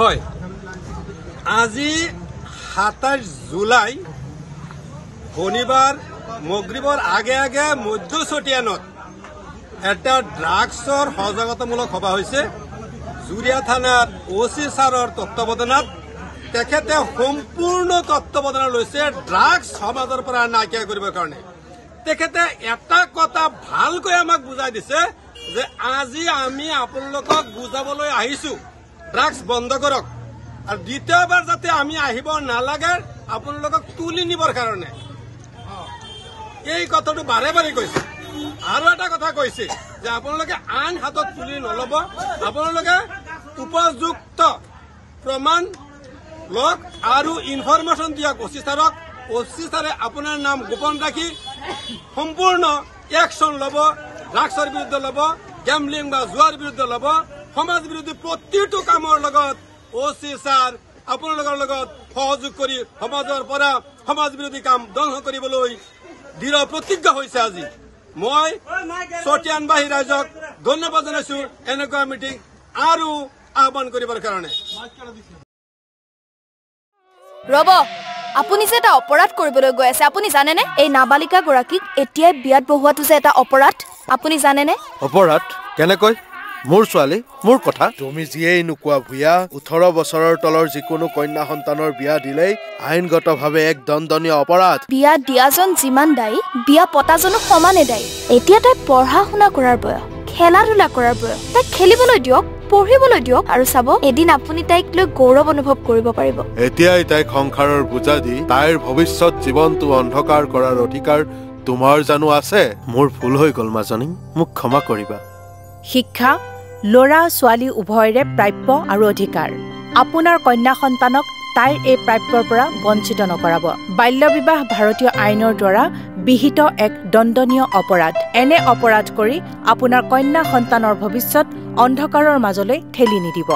হয় আজি 27 জুলাই শনিবার মগরিবর আগে আগে মধ্য চটিয়ানত এটা ড্রাগসর সজাগতামূলক সভা হয়েছে জুরিয়া থানার ওসি সারর তত্ত্বাবধানত তেখেতে সম্পূর্ণ তত্ত্বাবধান লৈছে ড্রাগস সমাজৰ পৰা নাইকিয়া কৰিবৰ কাৰণে তেখেতে এটা কথা ভালকৈ আমাক বুজাই দিছে যে আজি আমি আপোনালোকক বুজাবলৈ আহিছো ড্রাগস বন্ধ কৰক আৰু দ্বিতীয়বাৰ যাতে আমি আহিব নালাগে আপোনালোকক তুলি নিবৰ কাৰণে এই কথাটো বাৰে বাৰে কৈছে আৰু এটা কথা কৈছে যে আপোনালোকে আইন হাতত তুলি নলব আপোনালোকে উপযুক্ত প্ৰমাণ লওক আৰু ইনফৰমেশ্যন দিয়ক ওসি সাৰে আপোনাৰ নাম গোপন ৰাখি সম্পূৰ্ণ একশন লব ড্ৰাগছৰ বিৰুদ্ধে লব গেমলিং বা জুৱাৰ বিৰুদ্ধে লব সমাজ বিৰোধী প্ৰতিটো কামৰ লগত ওসি সাৰ আপোনালোকৰ লগত সহযোগ কৰি সমাজৰ পৰা সমাজ বিৰোধী কাম ধ্বংস কৰিবলৈ দৃঢ় প্ৰতিজ্ঞা হৈছে আজি মই চটিয়ানবাহী ৰাইজক ধন্যবাদ জনাইছো এনেকুৱা মিটিং আৰু আহ্বান কৰিবৰ কাৰণে ৰব আপুনি যে এটা অপৰাধ কৰিবলৈ গৈ আছে আপুনি জানেনে এই নাবালিকা গৰাকীক এতিয়াই বিয়াত বহুৱাটো যে এটা অপৰাধ আপুনি জানেনে অপৰাধ কেনেকৈ মোৰ ছোৱালী মোৰ কথা তুমি যিয়েই নোকোৱা ভূঞা 18 বছৰৰ তলৰ যিকোনো কন্যা সন্তানৰ বিয়া দিলেই আইনগতভাৱে এক দণ্ডনীয় অপৰাধ বিয়া দিয়াজন যিমান দায়ী বিয়া পতাজনো সমানে দায়ী এতিয়া তাই পঢ়া শুনা কৰাৰ বয়স খেলা ধূলা কৰাৰ বয়স তাই খেলিবলৈ দিয়ক পঢ়িবলৈ দিয়ক আৰু চাব এদিন আপুনি তাইক লৈ গৌৰৱ অনুভৱ কৰিব পাৰিব এতিয়াই তাইক সংসাৰৰ বোজা দি তাইৰ ভৱিষ্যত জীৱনটো অন্ধকাৰ কৰাৰ অধিকাৰ তোমাৰ জানো আছে মোৰ ভুল হৈ গ'ল মাজনী মোক ক্ষমা কৰিবা শিক্ষা ল'ৰা ছোৱালী উভয়ৰে প্ৰাপ্য আৰু অধিকাৰ আপোনাৰ কন্যা সন্তানক তাইৰ এই প্ৰাপ্যৰ পৰা বঞ্চিত নকৰাব বাল্য বিবাহ ভাৰতীয় আইনৰ দ্বাৰা বিহিত এক দণ্ডনীয় অপৰাধ এনে অপৰাধ কৰি আপোনাৰ কন্যা সন্তানৰ ভৱিষ্যত অন্ধকাৰৰ মাজলৈ ঠেলি নিদিব